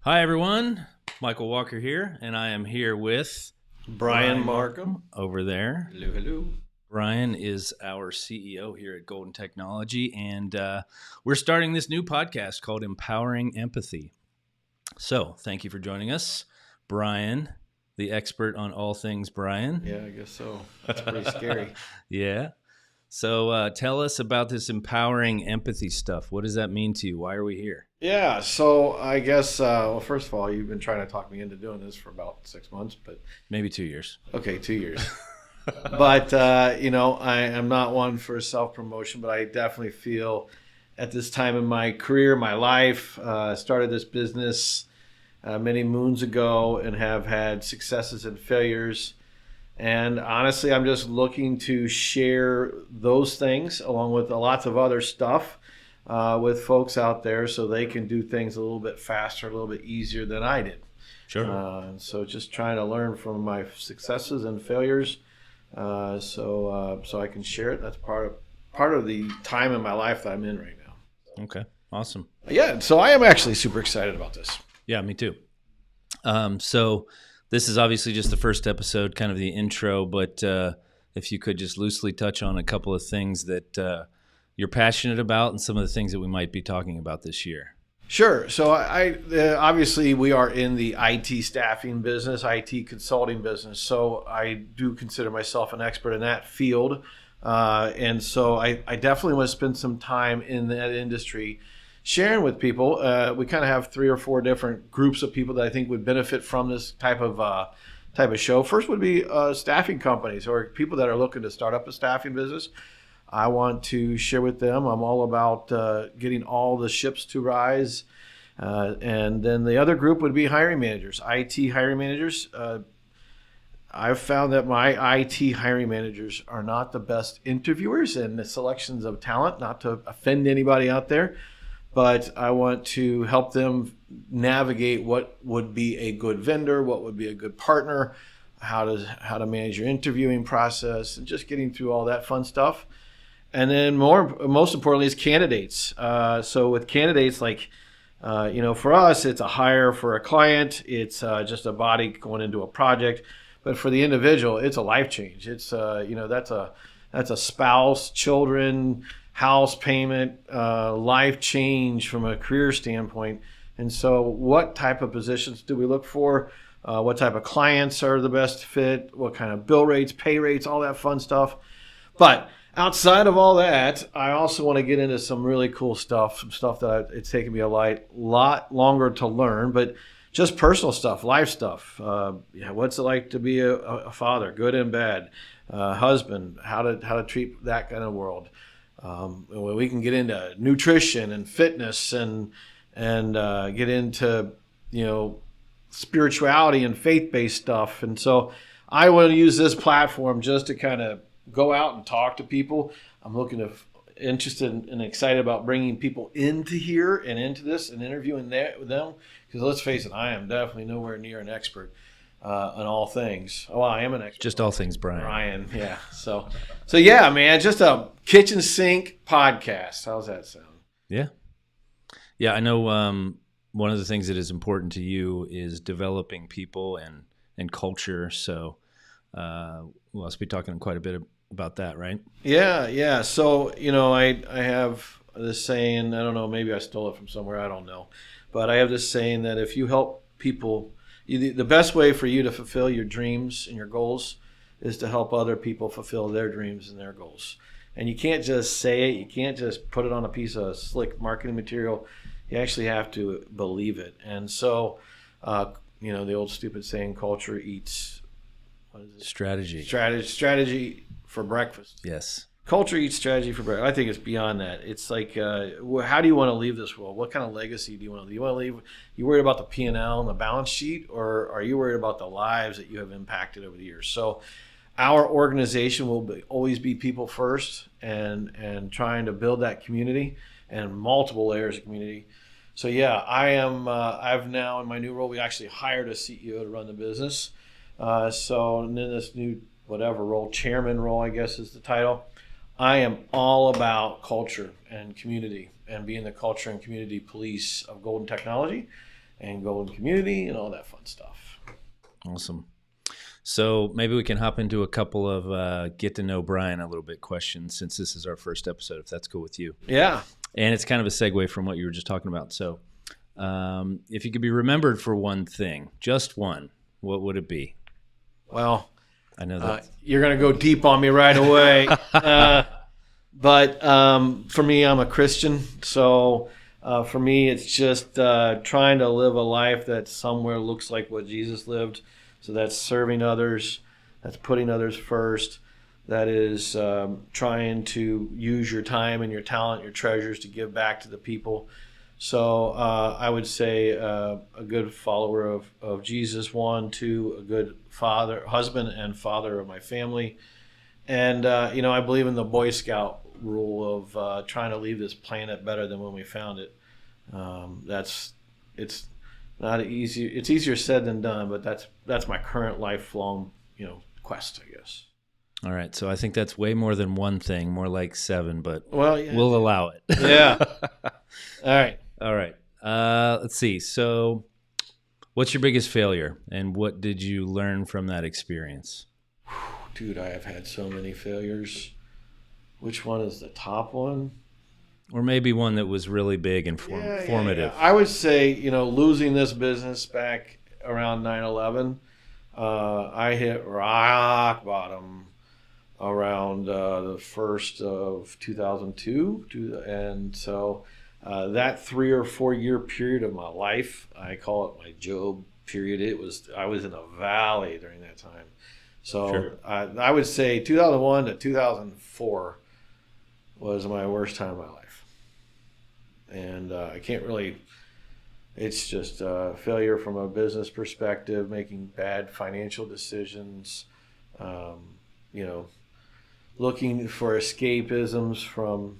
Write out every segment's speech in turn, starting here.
Hi, everyone. Michael Walker here, and I am here with Brian Markham. over there. Hello, hello. Brian is our CEO here at Golden Technology, and we're starting this new podcast called Empowering Empathy. So, thank you for joining us, Brian, the expert on all things Brian. Yeah, I guess so. That's pretty scary. Yeah. So, tell us about this empowering empathy stuff. What does that mean to you? Why are we here? Yeah, so I guess, well, first of all, you've been trying to talk me into doing this for about 6 months, but Maybe 2 years. okay, 2 years. But, I am not one for self-promotion, but I definitely feel at this time in my career, my life, started this business many moons ago and have had successes and failures. And honestly, I'm just looking to share those things along with lots of other stuff with folks out there so they can do things a little bit faster, a little bit easier than I did. Sure. And so just trying to learn from my successes and failures so I can share it. That's part of the time in my life that I'm in right now. Okay. Awesome. Yeah, so I am actually super excited about this. Yeah, me too. So this is obviously just the first episode, kind of the intro, but if you could just loosely touch on a couple of things that you're passionate about and some of the things that we might be talking about this year. Sure. So I obviously we are in the IT staffing business, IT consulting business. So I do consider myself an expert in that field. And so I definitely want to spend some time in that industry sharing with people. We kind of have 3 or 4 different groups of people that I think would benefit from this type of show. First would be staffing companies or people that are looking to start up a staffing business. I want to share with them. I'm all about getting all the ships to rise. And then the other group would be hiring managers, IT hiring managers. I've found that my IT hiring managers are not the best interviewers and the selections of talent, not to offend anybody out there, but I want to help them navigate what would be a good vendor, what would be a good partner, how to manage your interviewing process, and just getting through all that fun stuff. And then most importantly is candidates. So with candidates, for us, it's a hire for a client. It's just a body going into a project. But for the individual, it's a life change. It's that's a spouse, children, house payment, life change from a career standpoint. And so what type of positions do we look for? What type of clients are the best fit? What kind of bill rates, pay rates, all that fun stuff. But outside of all that, I also want to get into some really cool stuff, some stuff that it's taken me a lot longer to learn, but just personal stuff, life stuff. What's it like to be a father, good and bad, husband, how to treat that kind of world. We can get into nutrition and fitness and get into spirituality and faith-based stuff. And so I want to use this platform just to kind of go out and talk to people. I'm interested and excited about bringing people into here and into this and interviewing with them. Because let's face it, I am definitely nowhere near an expert on all things. Oh, I am an expert. Just all things Brian. Brian, yeah. So yeah, man, just a kitchen sink podcast. How's that sound? Yeah. Yeah, I know one of the things that is important to you is developing people and culture. So we'll also be talking quite a bit about that, right? Yeah. So, I have this saying, I don't know, maybe I stole it from somewhere, I don't know. But I have this saying that if you help people, the best way for you to fulfill your dreams and your goals is to help other people fulfill their dreams and their goals. And you can't just say it. You can't just put it on a piece of slick marketing material. You actually have to believe it. And so, the old stupid saying, culture eats, what is it? Strategy for breakfast. Yes. Culture eats strategy for breakfast. I think it's beyond that. It's like, how do you want to leave this world? What kind of legacy do you want to leave? You want to leave? You worried about the P&L and the balance sheet, or are you worried about the lives that you have impacted over the years? So, our organization will always be people first, and trying to build that community and multiple layers of community. So yeah, I am. I've now in my new role, we actually hired a CEO to run the business. So in this new whatever role, chairman role, I guess is the title. I am all about culture and community and being the culture and community police of Golden Technology. and Golden Community and all that fun stuff. Awesome. So maybe we can hop into a couple of get to know Brian a little bit questions, since this is our first episode, if that's cool with you. Yeah. And it's kind of a segue from what you were just talking about. So if you could be remembered for one thing, just one, what would it be? Well, I know that you're going to go deep on me right away. But for me, I'm a Christian. So for me, it's just trying to live a life that somewhere looks like what Jesus lived. So that's serving others. That's putting others first. That is trying to use your time and your talent, your treasures to give back to the people. So I would say a good follower of Jesus, 1, 2, a good father, husband and father of my family. And, I believe in the Boy Scout rule of trying to leave this planet better than when we found it. It's not easy. It's easier said than done, but that's my current lifelong, quest, I guess. All right. So I think that's way more than one thing, more like 7, but yeah. We'll allow it. Yeah. All right. Let's see. So what's your biggest failure, and what did you learn from that experience? Dude, I have had so many failures. Which one is the top one? Or maybe one that was really big and formative. Yeah. I would say, losing this business back around 9/11, I hit rock bottom around the first of 2002. And so that 3 or 4 year period of my life, I call it my Job period. I was in a valley during that time. So sure. I would say 2001 to 2004 was my worst time of my life. And I can't really, it's just failure from a business perspective, making bad financial decisions, looking for escapisms from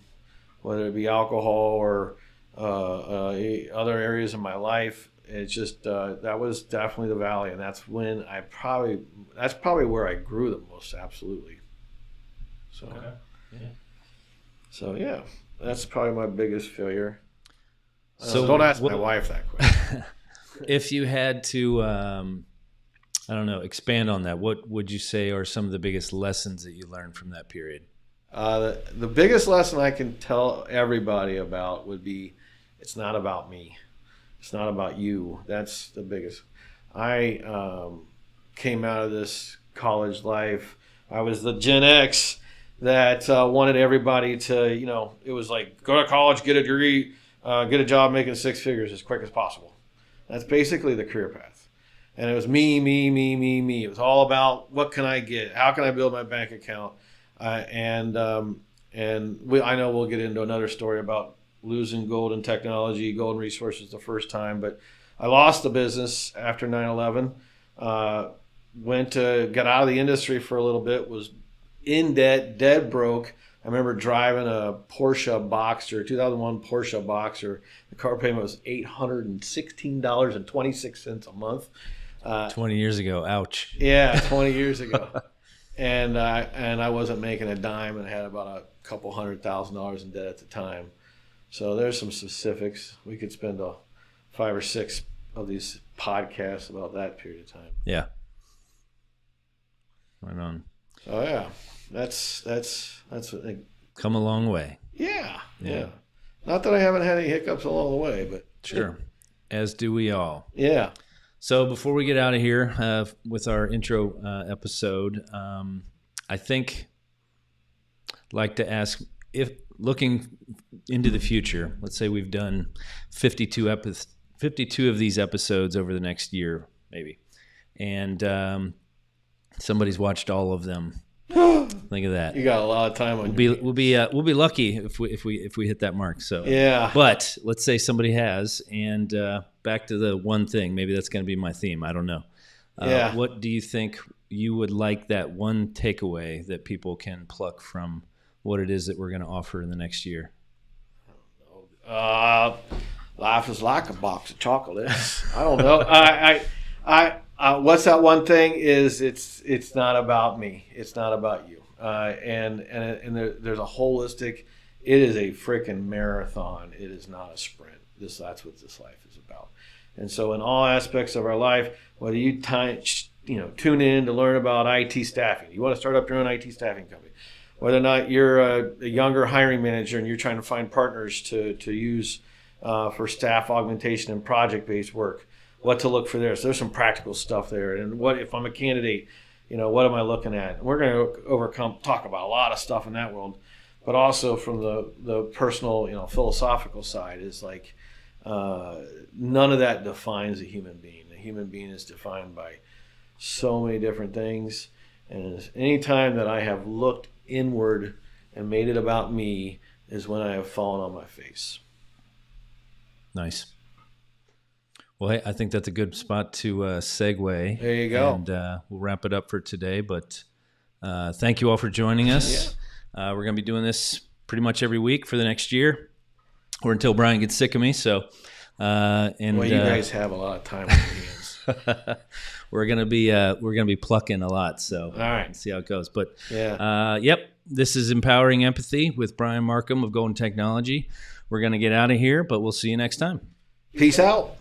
whether it be alcohol or other areas of my life. It's just, that was definitely the valley. And that's when that's probably where I grew the most, absolutely. So, okay. Yeah. So yeah. That's probably my biggest failure. So don't ask my wife that question. If you had to, expand on that, what would you say are some of the biggest lessons that you learned from that period? The biggest lesson I can tell everybody about would be, it's not about me. It's not about you. That's the biggest. I came out of this college life. I was the Gen X that wanted everybody to, it was like, go to college, get a degree, get a job making 6 figures as quick as possible. That's basically the career path. And it was me. It was all about, what can I get? How can I build my bank account? I know we'll get into another story about losing Golden Technology, Golden Resources the first time, but I lost the business after 9/11. Got out of the industry for a little bit, was in debt, dead broke. I remember driving a Porsche Boxster, 2001 Porsche Boxster. The car payment was $816.26 a month. 20 years ago, ouch. Yeah, 20 years ago. And I wasn't making a dime, and I had about a couple $100,000 in debt at the time. So there's some specifics. We could spend 5 or 6 of these podcasts about that period of time. Yeah. Right on. Oh yeah, that's what they come a long way. Yeah. Not that I haven't had any hiccups along the way, but sure, as do we all. Yeah. So before we get out of here with our intro episode, I think I'd like to ask, if looking into the future, let's say we've done 52 of these episodes over the next year, maybe, and somebody's watched all of them. Think of that. You got a lot of time on. We'll be lucky if we hit that mark. So yeah. But let's say somebody has, and back to the one thing. Maybe that's going to be my theme. I don't know. Yeah. What do you think you would like that one takeaway that people can pluck from what it is that we're going to offer in the next year? Life is like a box of chocolates. I don't know. What's that one thing is it's not about me. It's not about you. And there's a holistic, it is a freaking marathon. It is not a sprint. That's what this life is about. And so in all aspects of our life, whether you tune in to learn about IT staffing, you want to start up your own IT staffing company, whether or not you're a younger hiring manager and you're trying to find partners to use for staff augmentation and project-based work, what to look for there. So there's some practical stuff there. And what if I'm a candidate, what am I looking at? And we're going to talk about a lot of stuff in that world, but also from the personal, philosophical side is like none of that defines a human being. A human being is defined by so many different things. And any time that I have looked inward and made it about me is when I have fallen on my face. Nice. Well, hey, I think that's a good spot to segue. There you go. And we'll wrap it up for today. But thank you all for joining us. Yeah. We're going to be doing this pretty much every week for the next year, or until Brian gets sick of me. So, you guys have a lot of time on your hands. We're gonna be plucking a lot. So, all right, let's see how it goes. But yeah, this is Empowering Empathy with Brian Markham of Golden Technology. We're gonna get out of here, but we'll see you next time. Peace out.